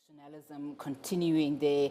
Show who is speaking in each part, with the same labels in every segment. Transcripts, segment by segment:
Speaker 1: nationalism continuing there.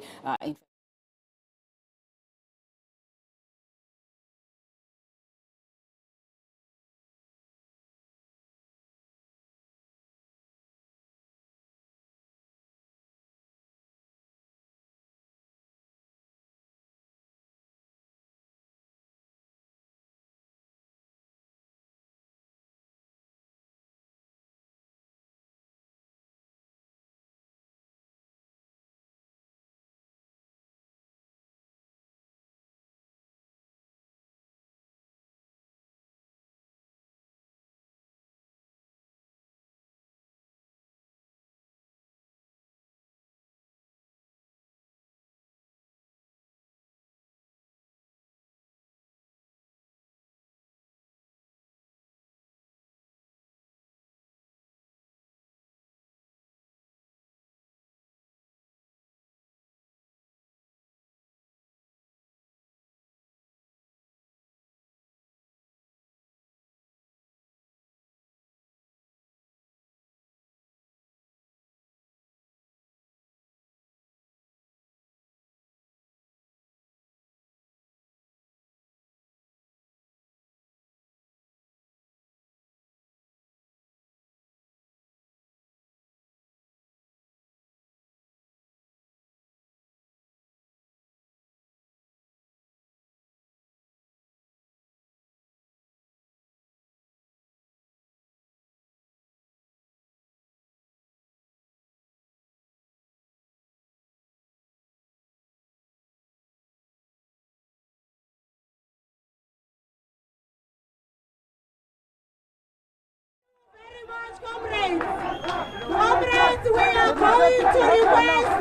Speaker 2: Comrades, we are going to request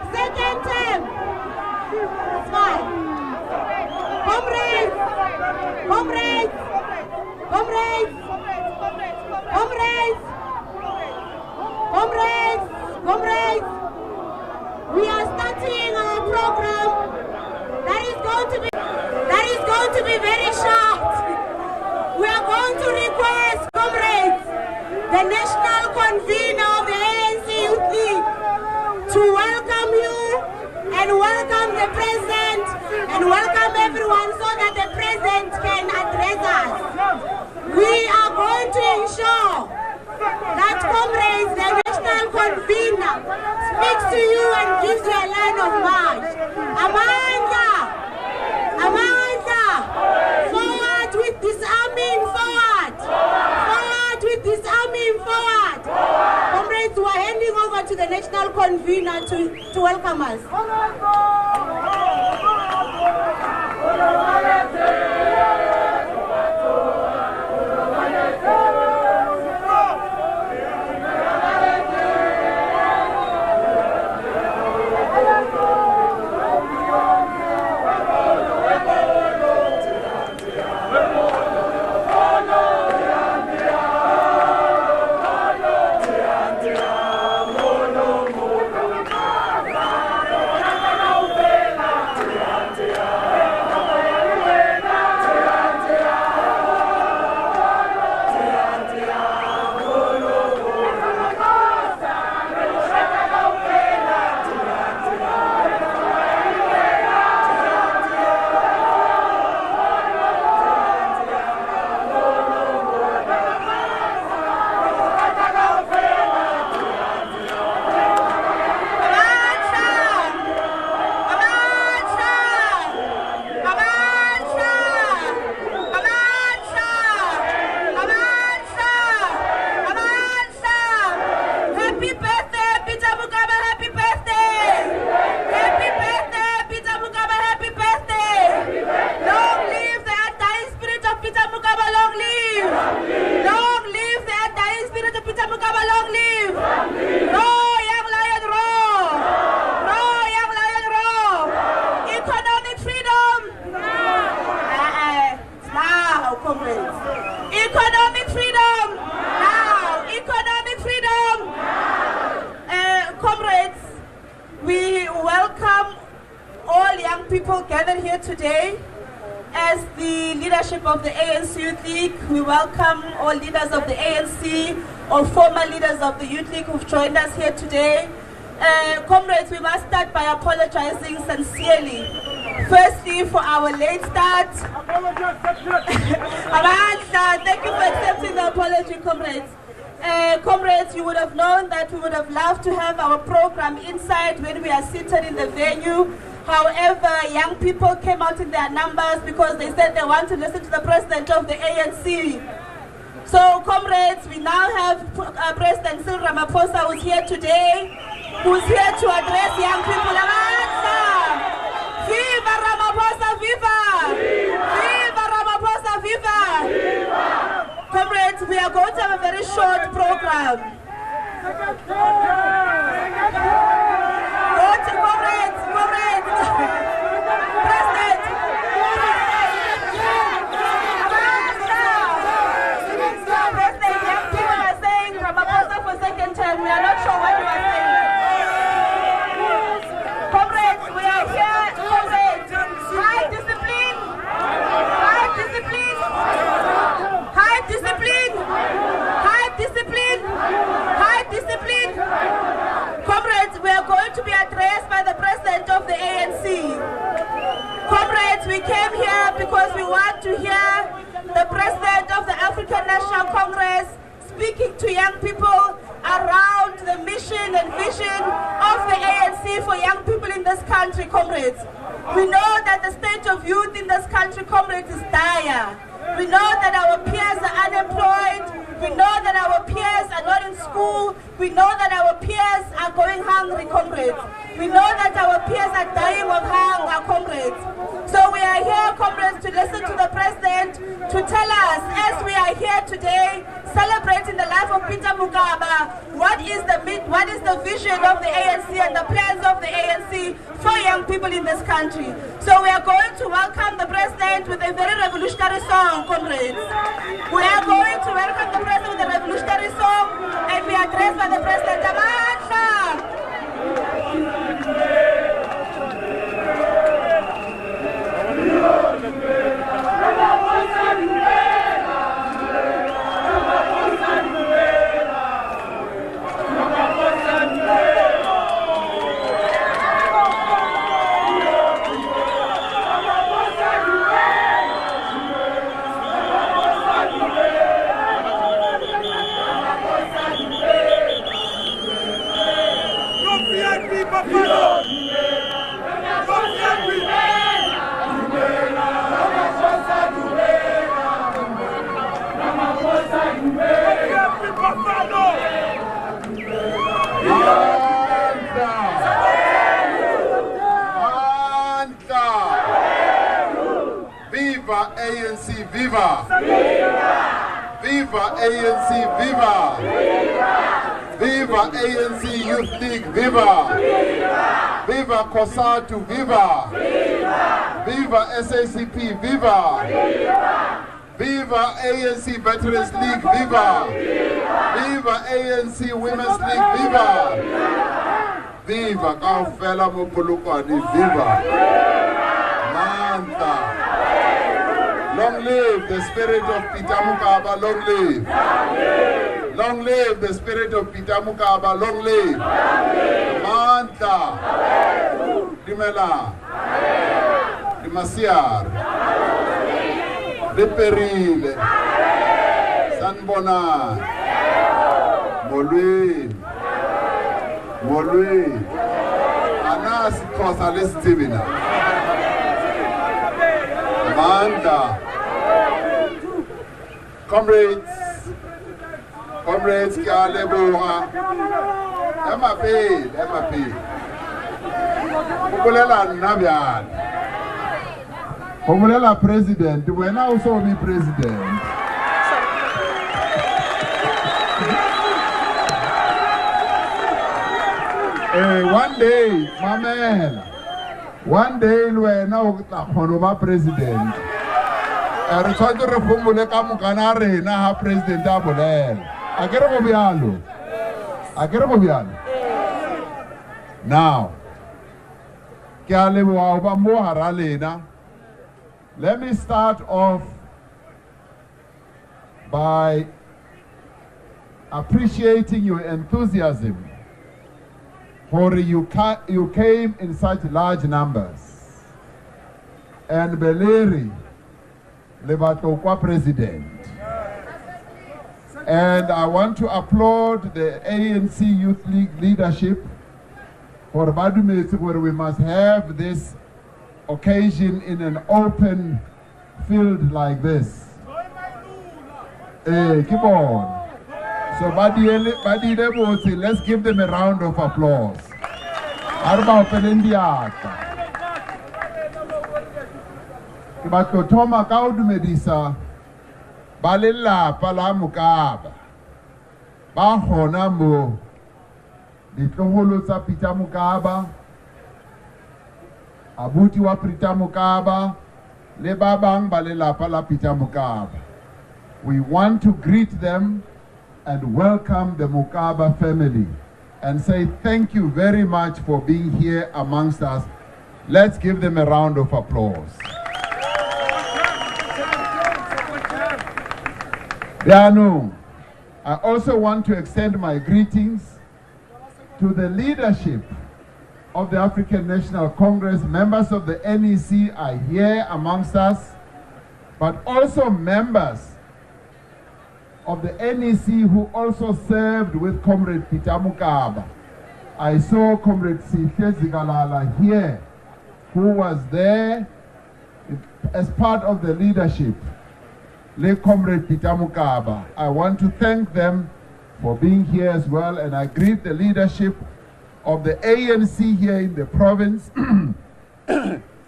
Speaker 2: second term. It's fine. Comrades, we are starting our program that is going to be very short. We are going to request, comrades, the national convener of the ANC Youth League to welcome you and welcome the president and welcome everyone so that the president can address us. We are going to ensure that, comrades, the national convener speaks to you and gives you a line of march. Amanda! Forward with disarming, forward! Forward with disarming, forward! Comrades, we are handing over to the national convener to welcome us. Economic freedom now! Economic freedom now! Comrades, we welcome all young people gathered here today. As the leadership of the ANC Youth League, we welcome all leaders of the ANC, all former leaders of the Youth League who've joined us here today. Comrades, we must start by apologizing sincerely. Firstly, for our late start. Thank you for accepting the apology, comrades. Comrades, you would have known that we would have loved to have our program inside when we are seated in the venue. However, young people came out in their numbers because they said they want to listen to the president of the ANC. So, comrades, we now have President Cyril Ramaphosa who's here today, who's here to address young people. Viva Ramaphosa, viva! Viva Ramaphosa, viva! Comrades, we are going to have a very short program. President! Young people are saying Ramaphosa for second term. We are not sure what you are saying. Comrades, we are here. Comrades, high discipline. High discipline. High discipline. High discipline. High discipline. Comrades, we are going to be addressed by the president of the ANC. Comrades, we came here because we want to hear the president of the African National Congress speaking to young people around the mission and vision of the ANC for young people in this country, comrades. We know that the state of youth in this country, comrades, is dire. We know that our peers are unemployed. We know that our peers are not in school. We know that our peers are going hungry, comrades. We know that our peers are dying of hunger, comrades. So we are here, comrades, to listen to the president, to tell us, as we are here today, celebrating the life of Peter Mokaba, what is the vision of the ANC and the plans of the ANC for young people in this country. So we are going to welcome the president with a very revolutionary song, comrades. We are going to welcome the president with a revolutionary song and be addressed by the president.
Speaker 3: Viva ANC, viva! Viva ANC, viva! Viva ANC Youth League, viva! Viva COSATU, viva! Viva SABC, viva! Viva ANC Veterans League, viva! Viva ANC Women's League, viva! Viva Kaufela Mopolokwane, viva! Manta! Long live the spirit of Peter Mokaba, long live! Long live the spirit of Peter Mokaba, long live! Manta! Dimela! Dimasiar! Deperile! Sanbona! Molwe! Molwe! Anas Kosalis Tivina! Manta! Comrades, Kaleboha, MAP, Populela Nabian, Populela President, when I also be President. One day, my man, one day when I was President. Re tshwantse re fomole ka mokana rena ha president a bolela a kere go bjalo now ke a leboga ba mo hara lena Let me start off by appreciating your enthusiasm. Hori, you came in such large numbers. And Beleri, Lebatokwa president. And I want to applaud the ANC Youth League leadership for Badumeti, where we must have this occasion in an open field like this. Keep on. So let's give them a round of applause. Arba Pelendiata. Kibatotoma Kaudumedisa Balilla Palamukaba Bahonamo Ditloholusa Peter Mokaba Abuti wa Peter Mokaba Lebabang Balilla Pala Peter Mokaba. We want to greet them and welcome the Mokaba family and say thank you very much for being here amongst us. Let's give them a round of applause. Danu, I also want to extend my greetings to the leadership of the African National Congress. Members of the NEC are here amongst us, but also members of the NEC who also served with Comrade Peter Mokaba. I saw Comrade Sithe Zigalala here, who was there as part of the leadership. Late Comrade Peter Mokaba. I want to thank them for being here as well, and I greet the leadership of the ANC here in the province.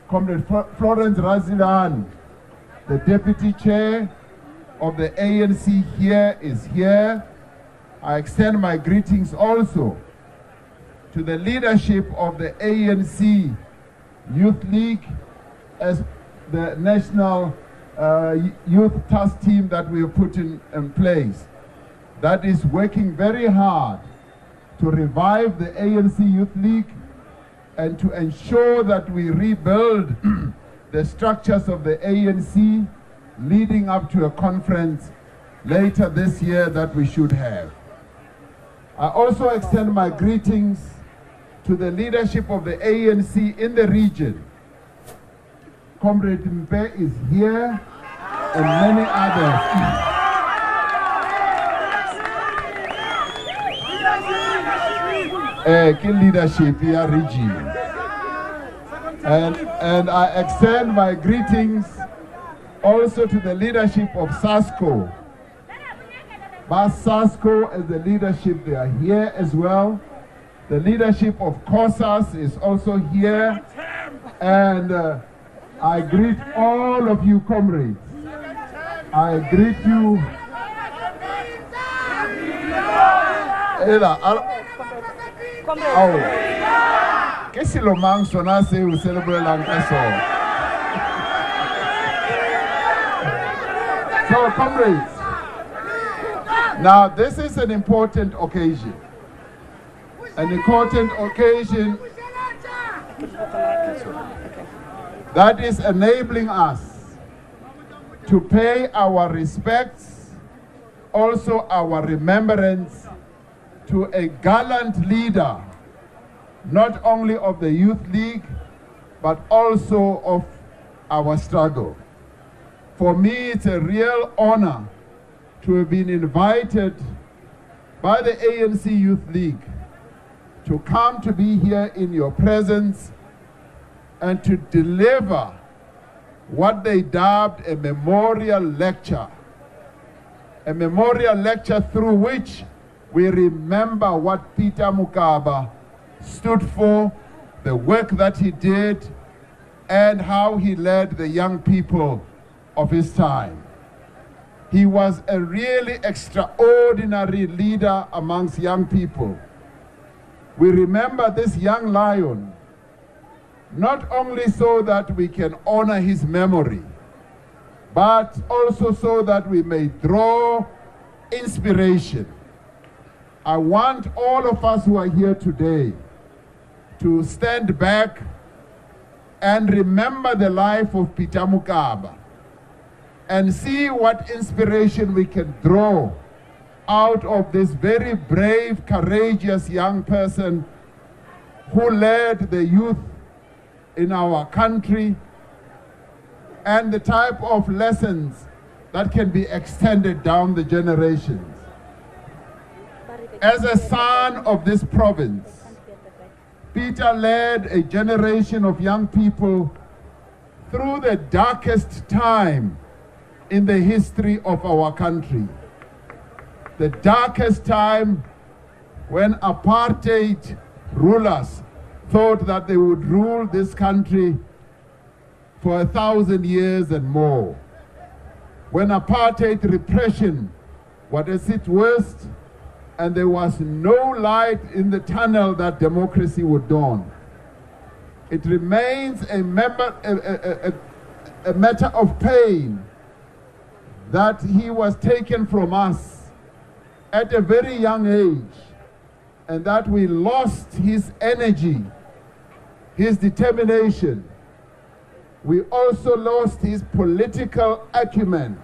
Speaker 3: Comrade Florence Razilan, the deputy chair of the ANC here, is here. I extend my greetings also to the leadership of the ANC Youth League as the national youth task team that we have put in place, that is working very hard to revive the ANC Youth League and to ensure that we rebuild the structures of the ANC leading up to a conference later this year that we should have. I also extend my greetings to the leadership of the ANC in the region. Comrade Mpe is here, and many others. Key leadership here, regime. And I extend my greetings also to the leadership of SASCO. But SASCO as the leadership, they are here as well. The leadership of COSAS is also here. And I greet all of you, comrades. I greet you. Qu'est-ce que le manque sona c'est où célébrer l'encaissement? So, comrades, now this is an important occasion. An important occasion that is enabling us to pay our respects, also our remembrance to a gallant leader, not only of the Youth League, but also of our struggle. For me, it's a real honor to have been invited by the ANC Youth League to come to be here in your presence and to deliver what they dubbed a memorial lecture. A memorial lecture through which we remember what Peter Mokaba stood for, the work that he did, and how he led the young people of his time. He was a really extraordinary leader amongst young people. We remember this young lion, not only so that we can honor his memory, but also so that we may draw inspiration. I want all of us who are here today to stand back and remember the life of Peter Mokaba and see what inspiration we can draw out of this very brave, courageous young person who led the youth in our country, and the type of lessons that can be extended down the generations. As a son of this province, Peter led a generation of young people through the darkest time in the history of our country. The darkest time when apartheid rulers thought that they would rule this country for 1,000 years and more. When apartheid repression was at its worst and there was no light in the tunnel that democracy would dawn. It remains a matter of pain that he was taken from us at a very young age, and that we lost his energy, his determination. We also lost his political acumen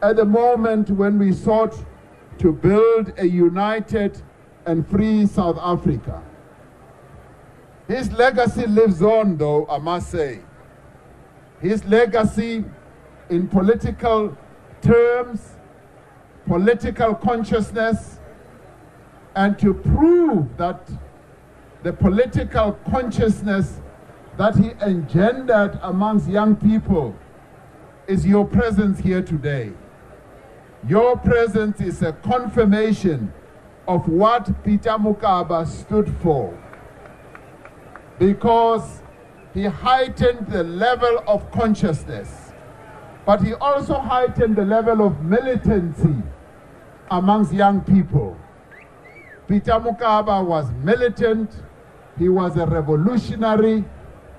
Speaker 3: at the moment when we sought to build a united and free South Africa. His legacy lives on, though, I must say. His legacy in political terms, political consciousness, and to prove that the political consciousness that he engendered amongst young people is your presence here today. Your presence is a confirmation of what Peter Mokaba stood for, because he heightened the level of consciousness, but he also heightened the level of militancy amongst young people. Peter Mokaba was militant, he was a revolutionary,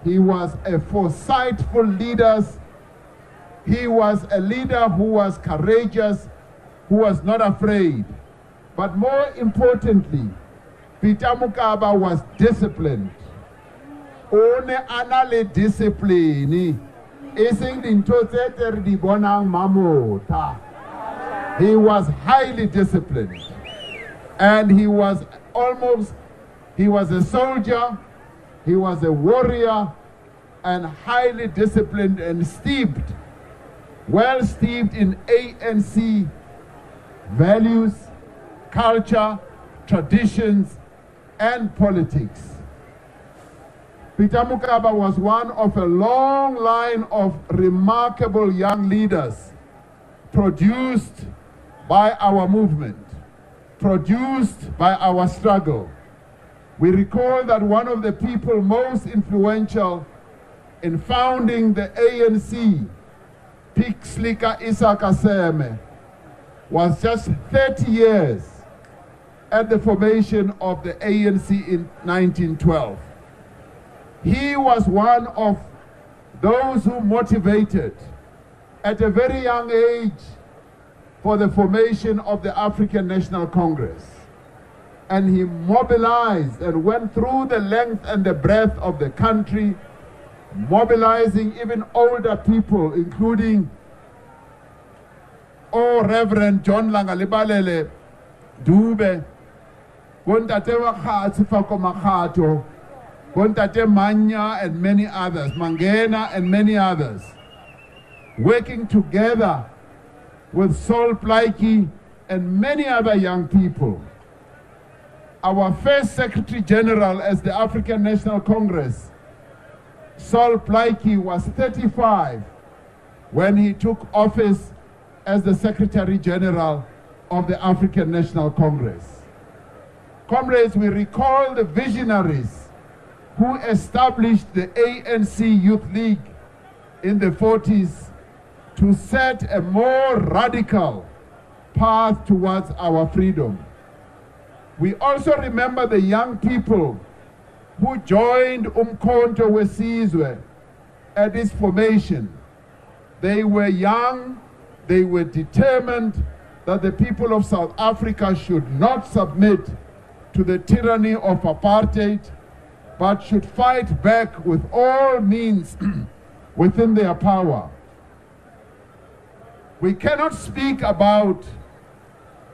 Speaker 3: he was a foresightful leader, he was a leader who was courageous, who was not afraid. But more importantly, Peter Mokaba was disciplined. One anale discipline. He was highly disciplined. And he was a soldier, he was a warrior, and highly disciplined and steeped, well steeped in ANC values, culture, traditions, and politics. Peter Mokaba was one of a long line of remarkable young leaders produced by our movement, produced by our struggle. We recall that one of the people most influential in founding the ANC, Pixlika Isakaseme, was just 30 years at the formation of the ANC in 1912. He was one of those who motivated at a very young age for the formation of the African National Congress. And he mobilized and went through the length and the breadth of the country, mobilizing even older people, including Reverend John Langalibalele Dube, Bontate Wakhatsi Fakomakhato, Bontate Manya, and many others, Mangena and many others, working together with Sol Plaatje and many other young people. Our first Secretary General as the African National Congress, Sol Plaatje, was 35 when he took office as the Secretary General of the African National Congress. Comrades, we recall the visionaries who established the ANC Youth League in the 40s to set a more radical path towards our freedom. We also remember the young people who joined Umkhonto Wesizwe at its formation. They were young, they were determined that the people of South Africa should not submit to the tyranny of apartheid, but should fight back with all means within their power. We cannot speak about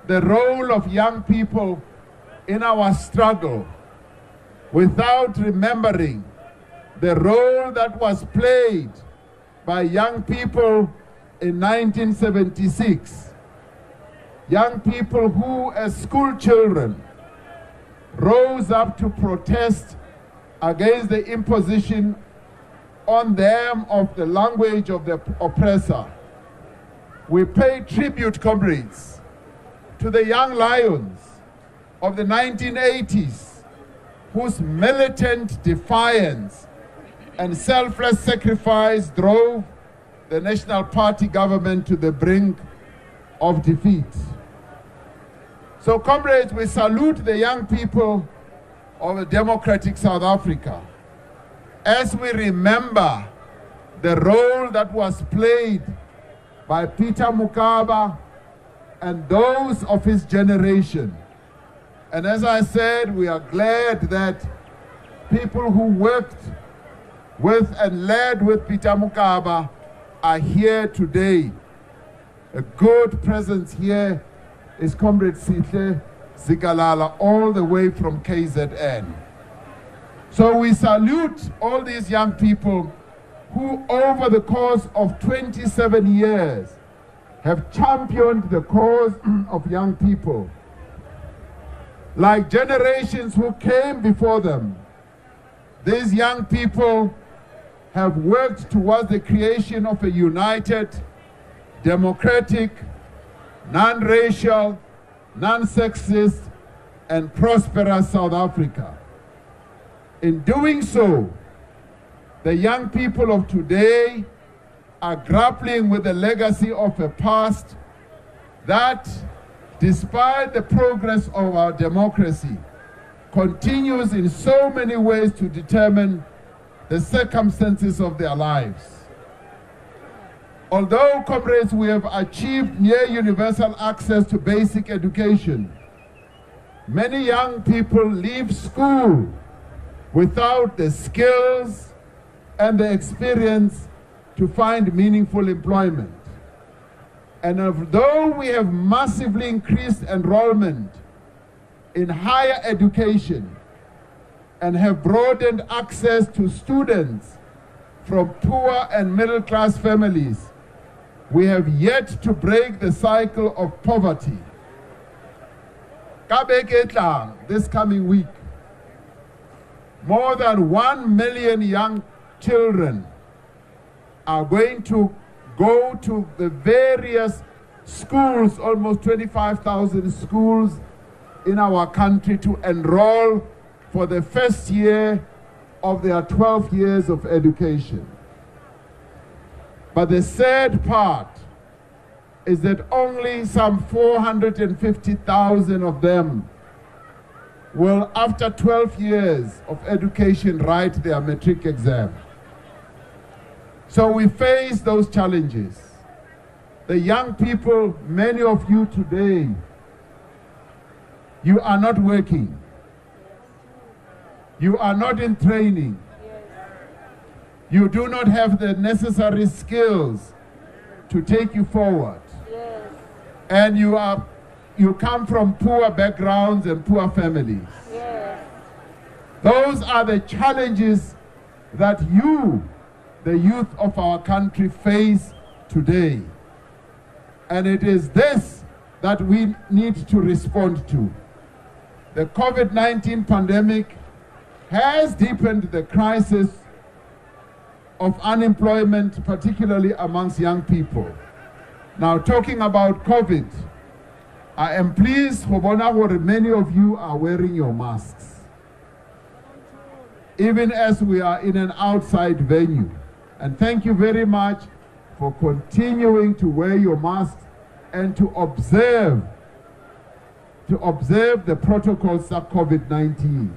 Speaker 3: the role of young people in our struggle without remembering the role that was played by young people in 1976. Young people who, as school children, rose up to protest against the imposition on them of the language of the oppressor. We pay tribute, comrades, to the young lions of the 1980s, whose militant defiance and selfless sacrifice drove the National Party government to the brink of defeat. So, comrades, we salute the young people of a democratic South Africa as we remember the role that was played by Peter Mokaba and those of his generation. And as I said, we are glad that people who worked with and led with Peter Mokaba are here today. A good presence here is Comrade Sihle Zikalala, all the way from KZN. So we salute all these young people who over the course of 27 years have championed the cause of young people. Like generations who came before them, these young people have worked towards the creation of a united, democratic, non-racial, non-sexist, and prosperous South Africa. In doing so, the young people of today are grappling with the legacy of a past that, despite the progress of our democracy, continues in so many ways to determine the circumstances of their lives. Although, comrades, we have achieved near universal access to basic education, many young people leave school without the skills and the experience to find meaningful employment. And although we have massively increased enrollment in higher education and have broadened access to students from poor and middle-class families, we have yet to break the cycle of poverty. This coming week, more than 1 million young children are going to go to the various schools, almost 25,000 schools in our country, to enroll for the first year of their 12 years of education. But the sad part is that only some 450,000 of them will, after 12 years of education, write their matric exam. So we face those challenges. The young people, many of you today, you are not working. You are not in training. You do not have the necessary skills to take you forward. And you come from poor backgrounds and poor families. Those are the challenges that you, the youth of our country, face today. And it is this that we need to respond to. The COVID-19 pandemic has deepened the crisis of unemployment, particularly amongst young people. Now, talking about COVID, I am pleased that many of you are wearing your masks, even as we are in an outside venue. And thank you very much for continuing to wear your masks and to observe the protocols of COVID-19,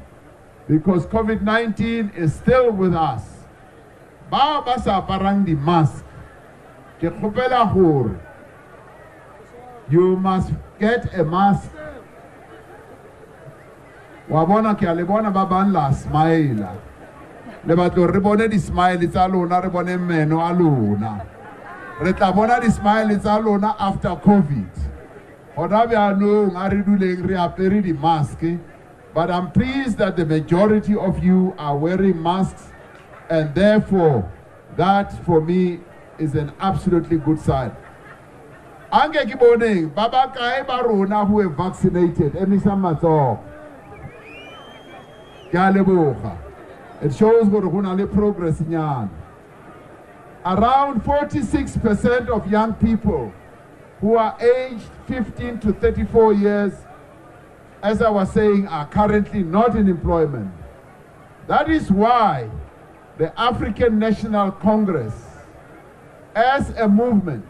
Speaker 3: because COVID-19 is still with us. Ba sa parang di mask, ke kgopela hore you must get a mask. Wa bona ke a le bona ba bang la smile. Le batlo re bone di smile tsa lona, re bone meno a lona. Re tla bona di smile tsa lona after COVID. Hona byanong a re duleng re apere di mask, but I'm pleased that the majority of you are wearing masks, and therefore that for me is an absolutely good sign. Ange ki boneng baba kae ba rona who are vaccinated emisa matsogo. Ke a leboga. It shows gore go na le progress nyana. Around 46% of young people who are aged 15 to 34 years, as I was saying, are currently not in employment. That is why the African National Congress, as a movement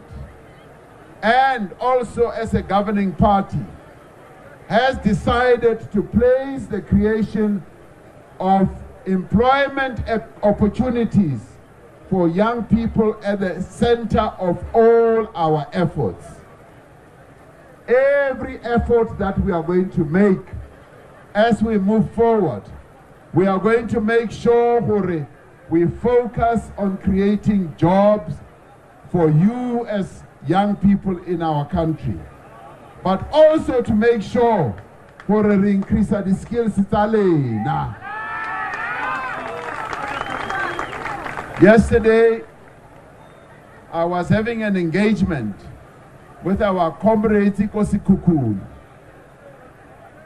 Speaker 3: and also as a governing party, has decided to place the creation of employment opportunities for young people at the center of all our efforts. Every effort that we are going to make as we move forward, we are going to make sure we focus on creating jobs for you as young people in our country, but also to make sure we increase the skills. Yesterday, I was having an engagement with our comrades Ikosi,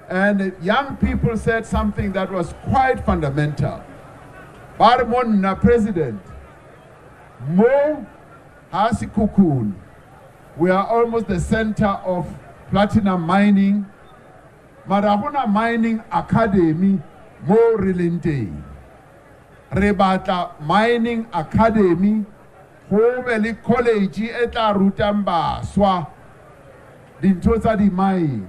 Speaker 3: and young people said something that was quite fundamental. Barmon President, Mo Hasikukun, we are almost the center of platinum mining. Marahuna Mining Academy, Mo Rilinte. Rebata Mining Academy, Hobeli College eta Rutamba Swa, Dintosa di Mai,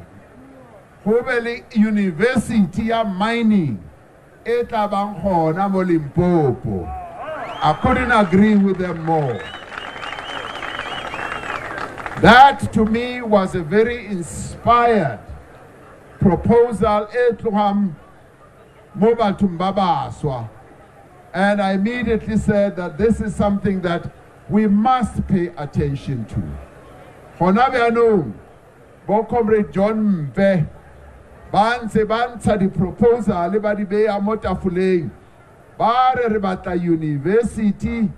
Speaker 3: Hobeli University ya Mining, eta Banghona Molimpopo. I couldn't agree with them more. That to me was a very inspired proposal, Etluham Mobile Tumbaba Swa. And I immediately said that this is something that we must pay attention to. Honabianu, Bo Comrade John Mve, Banse Bansa the proposal, Libadi Bay Amota Fuleng, Bare Rebata University,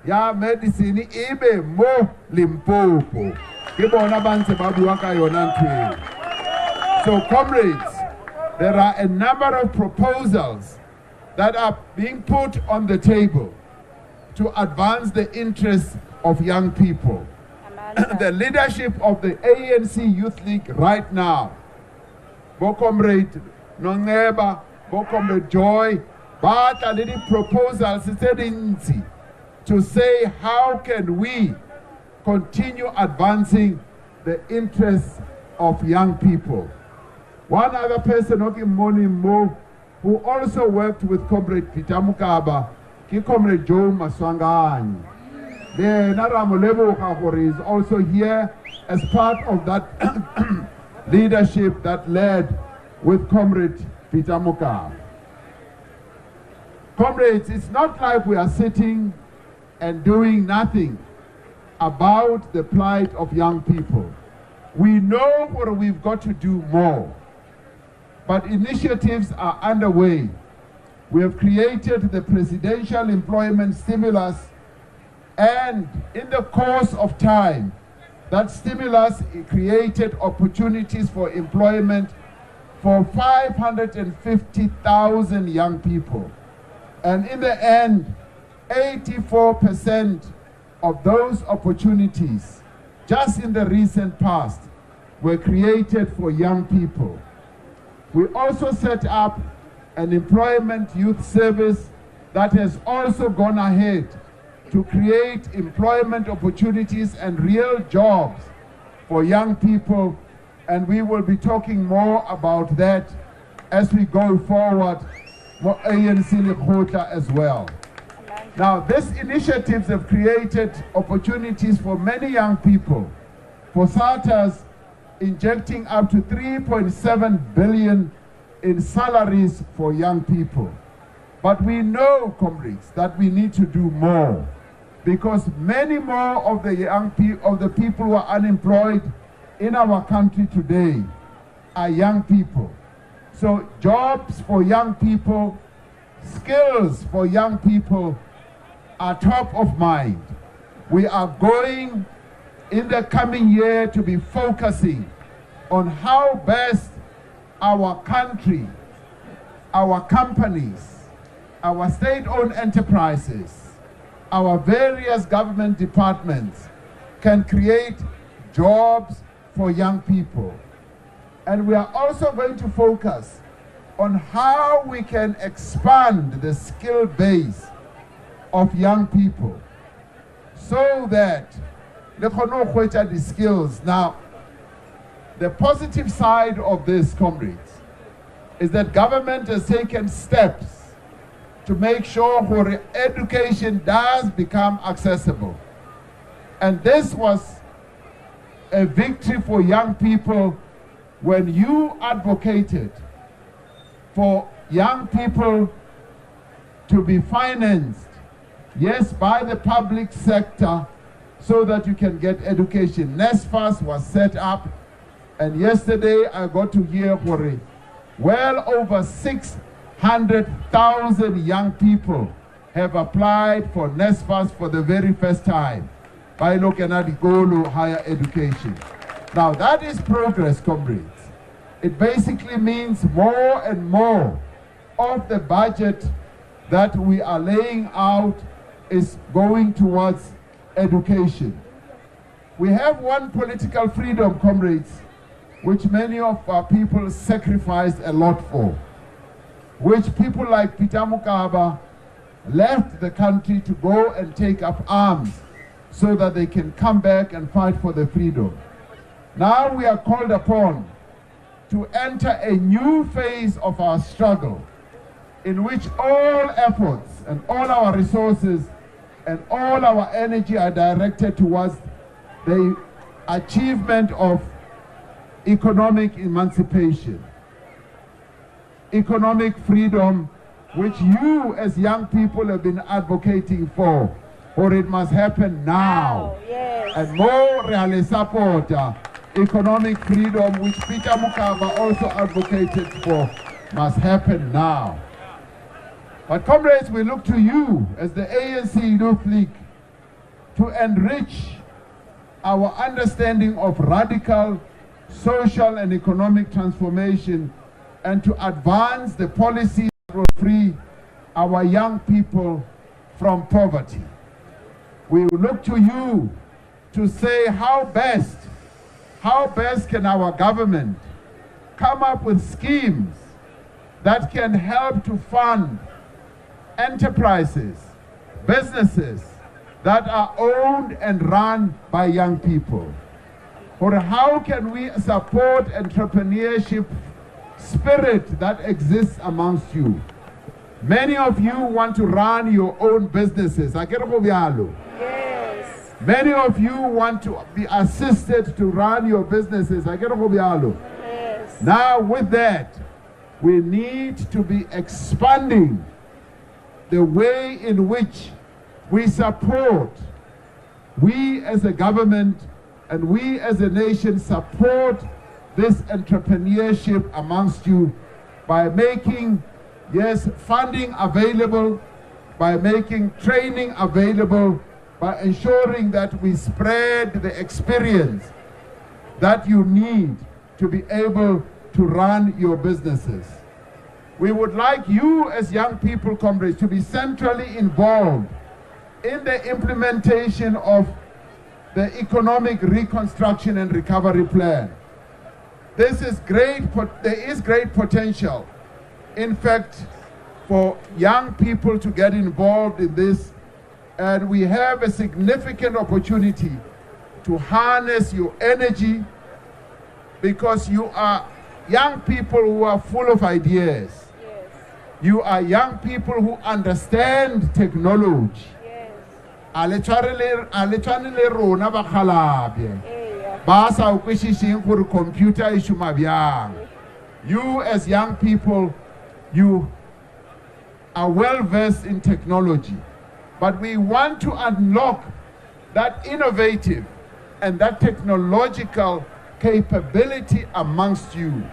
Speaker 3: Ya Medicine, Ibe Mo Limpopo. Kibona Banse Babuaka Yonantwe. So, comrades, there are a number of proposals that are being put on the table to advance the interests of young people. The leadership of the ANC Youth League right now, Bo Comrade Nongeba, Bo Comrade Joy, but a little proposals to say how can we continue advancing the interests of young people. One other person, Moni Mo, who also worked with Comrade Peter Mokaba, Comrade Joe Maswangani. The Naramolebo Kakori is also here as part of that leadership that led with Comrade Peter Mokaba. Comrades, it's not like we are sitting and doing nothing about the plight of young people. We know what we've got to do more. But initiatives are underway. We have created the Presidential Employment Stimulus, and in the course of time, that stimulus created opportunities for employment for 550,000 young people. And in the end, 84% of those opportunities, just in the recent past, were created for young people. We also set up an employment youth service that has also gone ahead to create employment opportunities and real jobs for young people, and we will be talking more about that as we go forward, more ANC NYTT as well. Now, these initiatives have created opportunities for many young people. For starters, injecting up to 3.7 billion in salaries for young people. But we know, comrades, that we need to do more, because many more of the people who are unemployed in our country today are young people. So jobs for young people, skills for young people are top of mind. We are going in the coming year to be focusing on how best our country, our companies, our state-owned enterprises, our various government departments can create jobs for young people. And we are also going to focus on how we can expand the skill base of young people so that they can the skills. Now, the positive side of this, comrades, is that government has taken steps to make sure that education does become accessible. And this was a victory for young people when you advocated for young people to be financed, yes, by the public sector, so that you can get education. NSFAS was set up, and yesterday I got to hear well over 600,000 young people have applied for NSFAS for the very first time by looking at the goal of higher education. Now that is progress, comrades. It basically means more and more of the budget that we are laying out is going towards education. We have one political freedom, comrades, which many of our people sacrificed a lot for, which people like Peter Mokaba left the country to go and take up arms so that they can come back and fight for the freedom. Now we are called upon to enter a new phase of our struggle in which all efforts and all our resources and all our energy are directed towards the achievement of economic emancipation, economic freedom, which you as young people have been advocating for, or it must happen now.
Speaker 2: Yes.
Speaker 3: And more really support economic freedom, which Peter Mokaba also advocated for, must happen now. But comrades, we look to you as the ANC Youth League to enrich our understanding of radical social and economic transformation and to advance the policies that will free our young people from poverty. We look to you to say how best can our government come up with schemes that can help to fund enterprises, businesses that are owned and run by young people? Or how can we support entrepreneurship spirit that exists amongst you? Many of you want to run your own businesses.
Speaker 2: Yes.
Speaker 3: Many of you want to be assisted to run your businesses.
Speaker 2: Yes.
Speaker 3: Now with that, we need to be expanding the way in which we support, we as a government and we as a nation support this entrepreneurship amongst you by making, yes, funding available, by making training available, by ensuring that we spread the experience that you need to be able to run your businesses. We would like you as young people, comrades, to be centrally involved in the implementation of the economic reconstruction and recovery plan. This is great, there is great potential, in fact, for young people to get involved in this, and we have a significant opportunity to harness your energy, because you are young people who are full of ideas.
Speaker 2: Yes.
Speaker 3: You are young people who understand technology. Aletshwanele rona ba khalabye ba sa ukwishishing gore computer e shuma byang. You as young people, you are well versed in technology, but we want to unlock that innovative and that technological capability amongst you.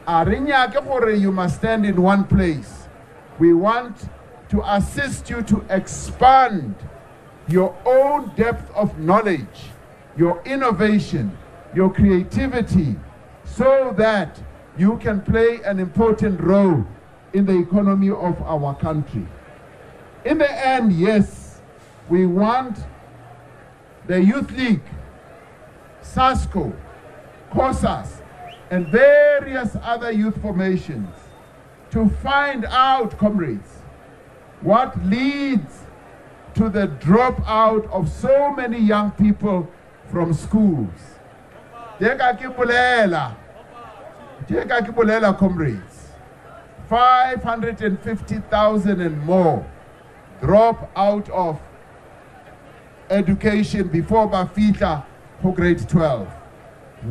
Speaker 3: You must stand in one place. We want to assist you to expand your own depth of knowledge, your innovation, your creativity, so that you can play an important role in the economy of our country. In the end, yes, we want the Youth League, SASCO, COSAS, and various other youth formations to find out, comrades, what leads to the dropout of so many young people from schools. Comrades, 550,000 and more drop out of education before Bafita for grade 12.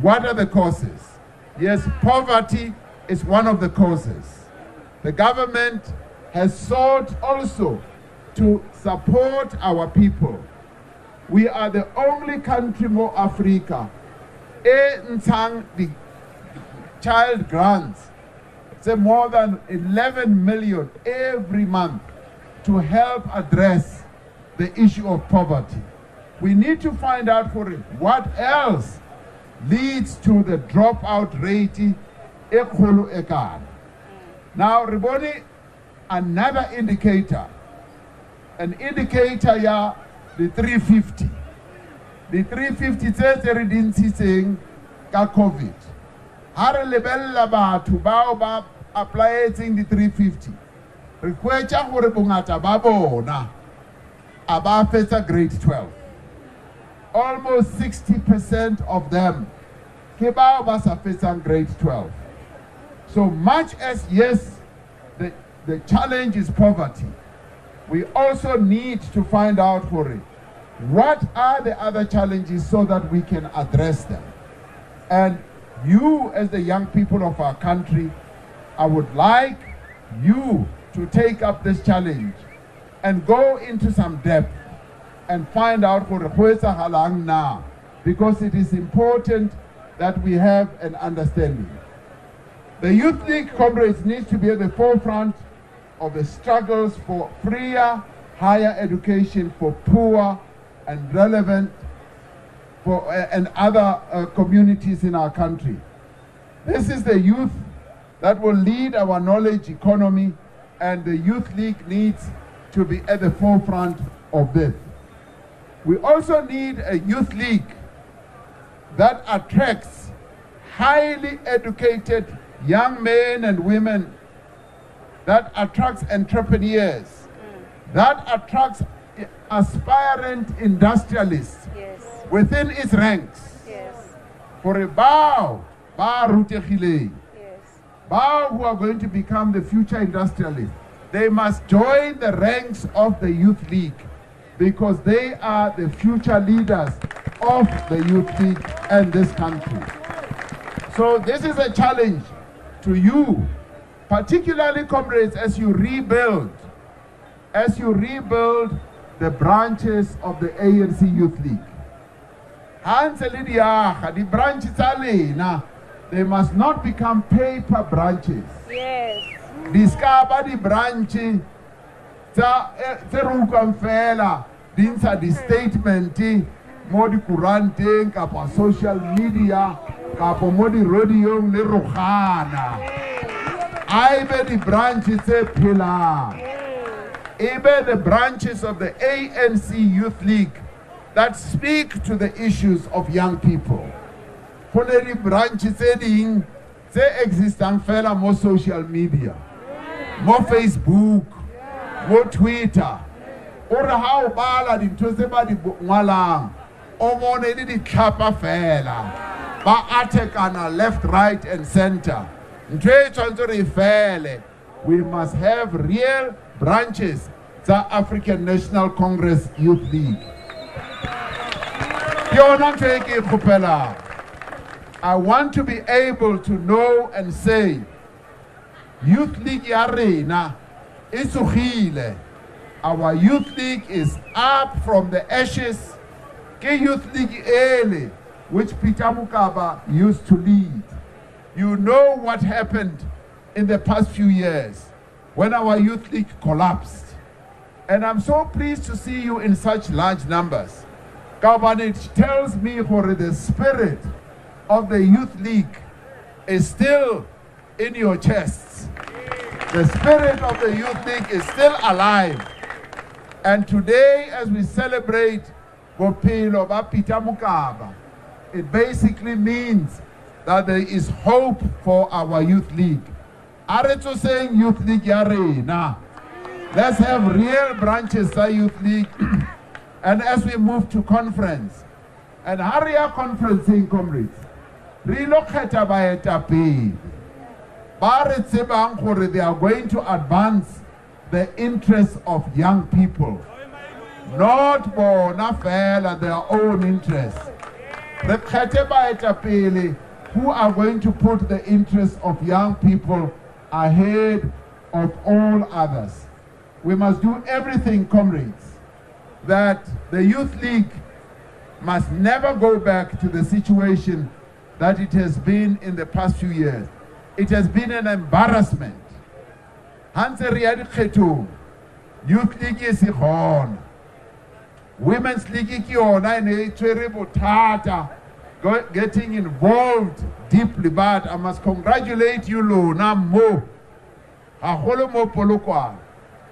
Speaker 3: What are the causes? Yes, poverty is one of the causes. The government has sought also to support our people. We are the only country in Africa in the child grants, say more than 11 million every month to help address the issue of poverty. We need to find out for it what else leads to the dropout rate. Now, Riboni, another indicator, an indicator, yeah, the 350. The 350 says the redundancy saying COVID. Hare lebella batho bao ba applying the 350. Requecha hore bongata ba bona aba fetsa grade 12. Almost 60% of them ke bao ba sa fetsa grade 12. So much as yes, the challenge is poverty, we also need to find out for it what are the other challenges so that we can address them. And you, as the young people of our country, I would like you to take up this challenge and go into some depth and find out for Rwesa Halang now, because it is important that we have an understanding. The Youth League, comrades, needs to be at the forefront of the struggles for freer, higher education for poor and relevant and other communities in our country. This is the youth that will lead our knowledge economy, and the Youth League needs to be at the forefront of this. We also need a Youth League that attracts highly educated young men and women, that attracts entrepreneurs, that attracts aspirant industrialists within its ranks. For a bao who are going to become the future industrialists, they must join the ranks of the Youth League, because they are the future leaders of the Youth League and this country. So this is a challenge to you, particularly, comrades, as you rebuild the branches of the ANC Youth League. The branches are, they must not become paper branches.
Speaker 2: Yes.
Speaker 3: Discover the branches, the statement, modi kurante, kapa social media, kapa modi radio le rohana. I be the branches a pillar. Even the branches of the ANC Youth League that speak to the issues of young people. For the branches they exist on fella more social media, more Facebook, more Twitter, or how ballad into somebody walang, or more the chapa fella, but attack on a left, right, and center. We must have real branches, the African National Congress Youth League. I want to be able to know and say, Youth League ya rena e tsogile. Our Youth League is up from the ashes. Ke Youth League ele, which Peter Mokaba used to lead. You know what happened in the past few years when our Youth League collapsed. And I'm so pleased to see you in such large numbers. It tells me for the spirit of the Youth League is still in your chests. The spirit of the Youth League is still alive. And today, as we celebrate Bophelo ba Peter Mokaba, it basically means that there is hope for our Youth League. Areto saying Youth League yarena. Let's have real branches of Youth League. And as we move to conference, and hurry conferencing, comrades, relocate by etapi. They are going to advance the interests of young people, not bona fela their own interests. Who are going to put the interests of young people ahead of all others. We must do everything, comrades, that the Youth League must never go back to the situation that it has been in the past few years. It has been an embarrassment. Youth League is on. Women's League getting involved deeply, but I must congratulate you, Lona Mo. A whole mo polokwa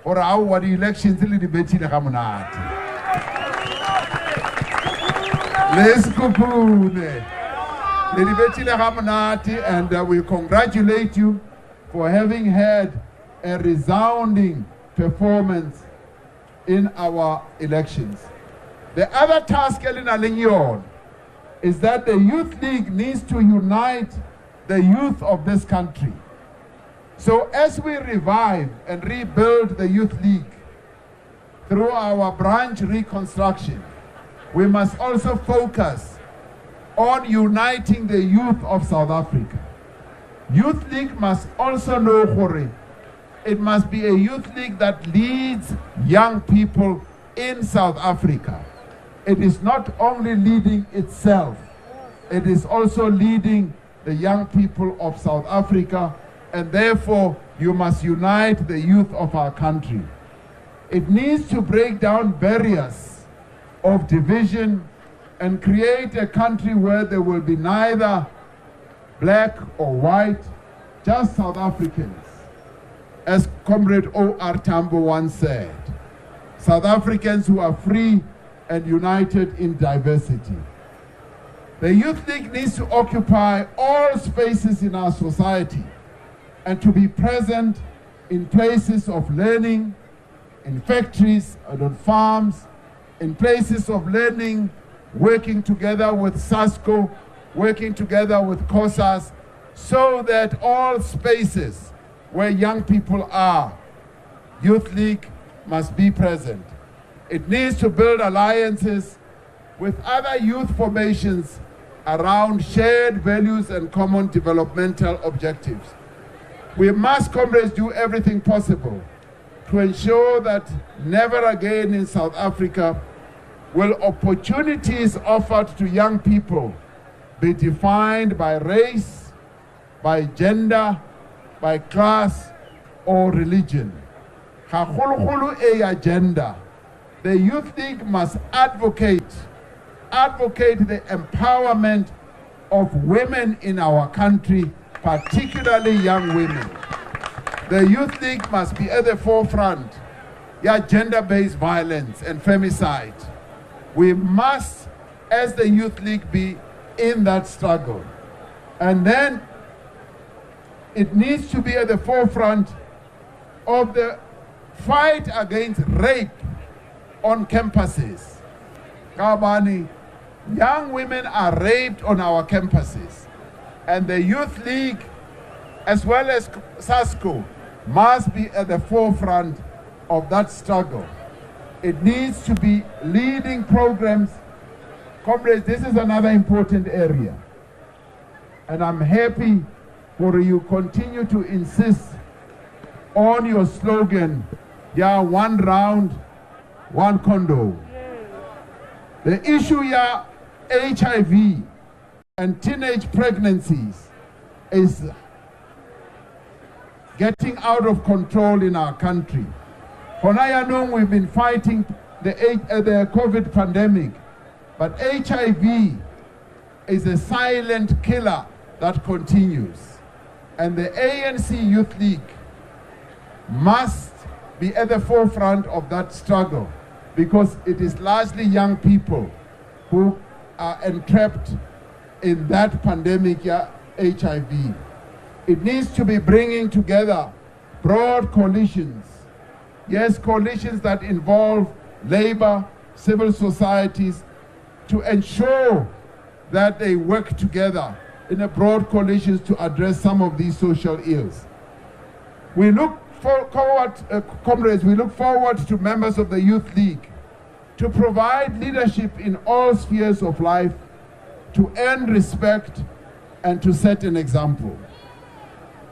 Speaker 3: for our elections in the debate. Let's go. And we congratulate you for having had a resounding performance in our elections. The other task, Elena Lignon, is that the Youth League needs to unite the youth of this country. So as we revive and rebuild the Youth League through our branch reconstruction, we must also focus on uniting the youth of South Africa. Youth League must also know, Hore, it must be a Youth League that leads young people in South Africa. It is not only leading itself, it is also leading the young people of South Africa, and therefore you must unite the youth of our country. It needs to break down barriers of division and create a country where there will be neither black or white, just South Africans. As Comrade O.R. Tambo once said, South Africans who are free and united in diversity. The Youth League needs to occupy all spaces in our society and to be present in places of learning, in factories and on farms, in places of learning, working together with SASCO, working together with COSAS, so that all spaces where young people are, Youth League must be present. It needs to build alliances with other youth formations around shared values and common developmental objectives. We must, comrades, do everything possible to ensure that never again in South Africa will opportunities offered to young people be defined by race, by gender, by class, or religion. A agenda. The Youth League must advocate the empowerment of women in our country, particularly young women. The Youth League must be at the forefront. Gender-based violence and femicide. We must, as the Youth League, be in that struggle. And then it needs to be at the forefront of the fight against rape on campuses. Kabani, young women are raped on our campuses. And the Youth League, as well as SASCO, must be at the forefront of that struggle. It needs to be leading programs. Comrades, this is another important area. And I'm happy for you continue to insist on your slogan, yeah, one round, one condom. The issue, yeah, HIV and teenage pregnancies is getting out of control in our country. For now, we've been fighting the COVID pandemic, but HIV is a silent killer that continues. And the ANC Youth League must be at the forefront of that struggle, because it is largely young people who are entrapped in that pandemic, HIV. It needs to be bringing together broad coalitions. Yes, coalitions that involve labor, civil societies, to ensure that they work together in a broad coalitions to address some of these social ills. We look forward, comrades, we look forward to members of the Youth League to provide leadership in all spheres of life, to earn respect and to set an example.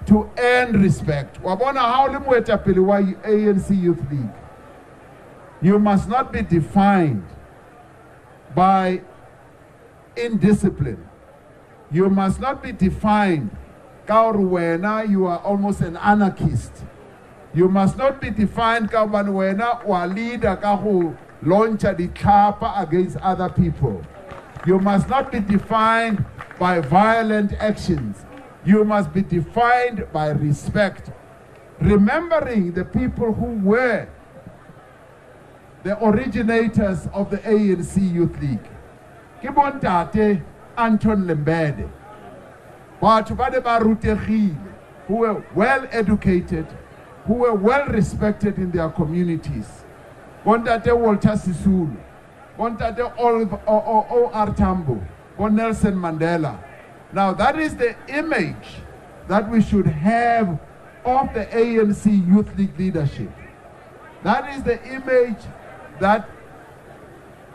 Speaker 3: To earn respect. Wabona how limuetapili wa ANC Youth League. You must not be defined by indiscipline. You must not be defined kauruwena, you are almost an anarchist. You must not be defined kaubanuwena wa leader kahu launcher the kapa against other people. You must not be defined by violent actions. You must be defined by respect, remembering the people who were the originators of the ANC Youth League. Kibontate Anton Lembede, who were well educated, who were well respected in their communities. Bontate Walter Sisulu, Bontate O.R. Tambo, Nelson Mandela. Now that is the image that we should have of the ANC Youth League leadership. That is the image that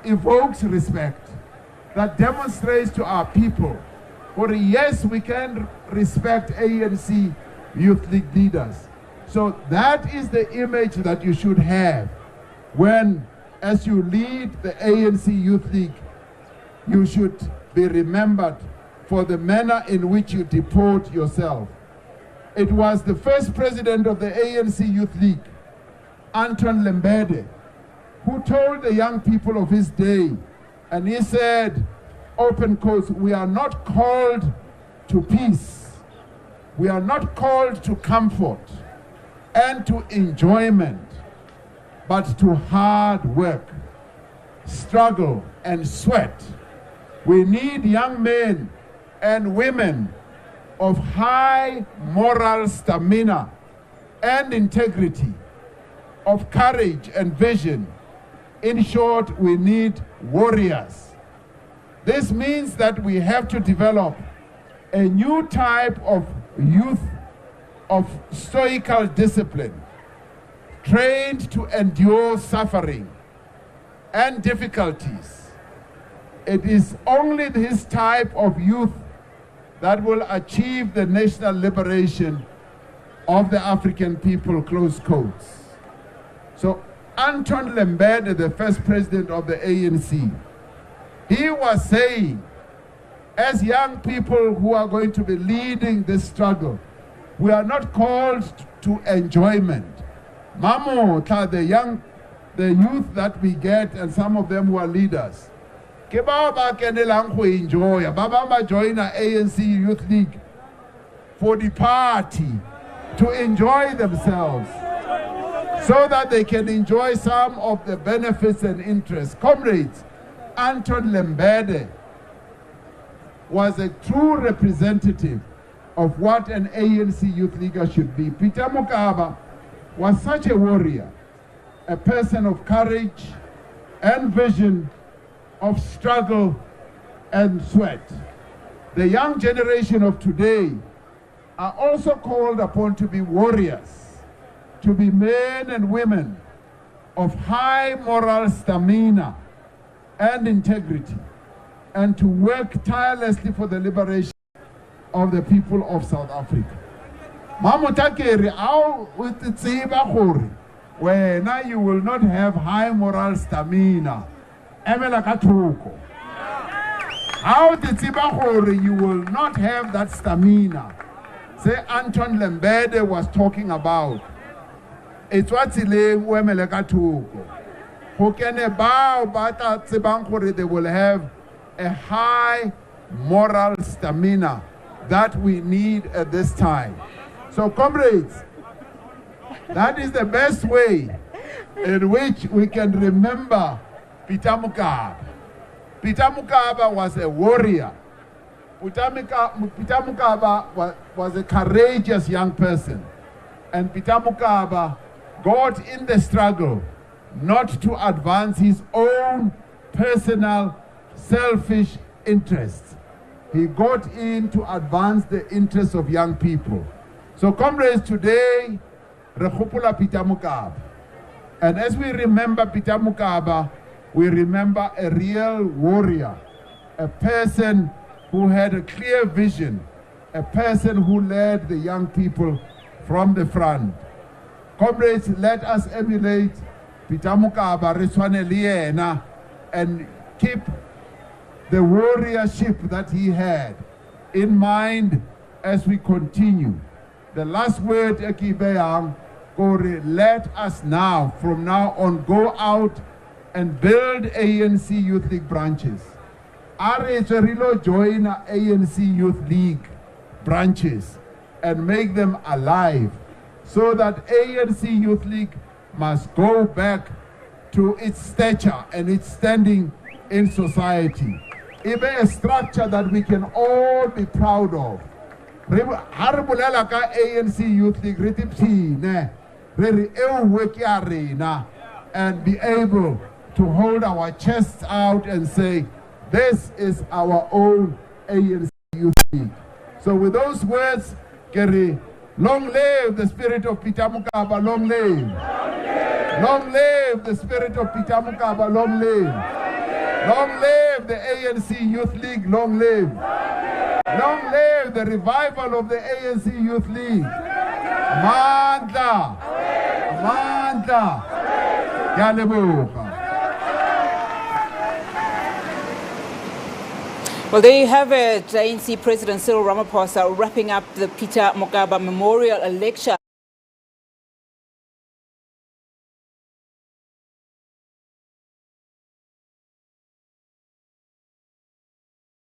Speaker 3: evokes respect, that demonstrates to our people, for yes, we can respect ANC Youth League leaders. So that is the image that you should have when, as you lead the ANC Youth League, you should be remembered for the manner in which you deport yourself. It was the first president of the ANC Youth League, Anton Lembede, who told the young people of his day, and he said, open quotes, we are not called to peace. We are not called to comfort and to enjoyment, but to hard work, struggle, and sweat. We need young men and women of high moral stamina and integrity, of courage and vision. In short, we need warriors. This means that we have to develop a new type of youth of stoical discipline, trained to endure suffering and difficulties. It is only this type of youth that will achieve the national liberation of the African people, close quotes. So Anton Lembede, the first president of the ANC, he was saying, as young people who are going to be leading this struggle, we are not called to enjoyment. Mamo, the youth that we get, and some of them who are leaders, enjoy. Baba join the ANC Youth League for the party, to enjoy themselves, so that they can enjoy some of the benefits and interests. Comrades, Anton Lembede was a true representative of what an ANC youth leader should be. Peter Mokaba was such a warrior, a person of courage and vision, of struggle and sweat. The young generation of today are also called upon to be warriors, to be men and women of high moral stamina and integrity, and to work tirelessly for the liberation of the people of South Africa. Mamotakeri, how with the Tsiba where you will not have high moral stamina. Emela Katuko. How the Tsiba you will not have that stamina. Say Anton Lembede was talking about. It's what they will have a high moral stamina that we need at this time. So comrades, that is the best way in which we can remember Peter Mokaba. Peter Mokaba was a warrior. Peter Mokaba was a courageous young person. And Peter Mokaba got in the struggle not to advance his own personal, selfish interests. He got in to advance the interests of young people. So comrades, today, Rekhupula Peter Mokaba. And as we remember Peter Mokaba, we remember a real warrior, a person who had a clear vision, a person who led the young people from the front. Comrades, let us emulate Peter Mokaba, Riswane Liena, and keep the warriorship that he had in mind as we continue. The last word, Ekibeyang, Kore, let us now, from now on, go out and build ANC Youth League branches. Are Cyril join ANC Youth League branches and make them alive so that ANC Youth League must go back to its stature and its standing in society. It be a structure that we can all be proud of. Harbulela ka ANC Youth League and be able to hold our chests out and say, this is our own ANC Youth League. So with those words, Gary, long live the spirit of Peter Mokaba, long live. Long live the spirit of Peter Mokaba, long live. Long live the ANC Youth League, long live. Long live the revival of the ANC Youth League. Mandla. Mandla. Yalebuka.
Speaker 1: Well, there you have it. ANC President Cyril Ramaphosa wrapping up the Peter Mokaba Memorial Lecture.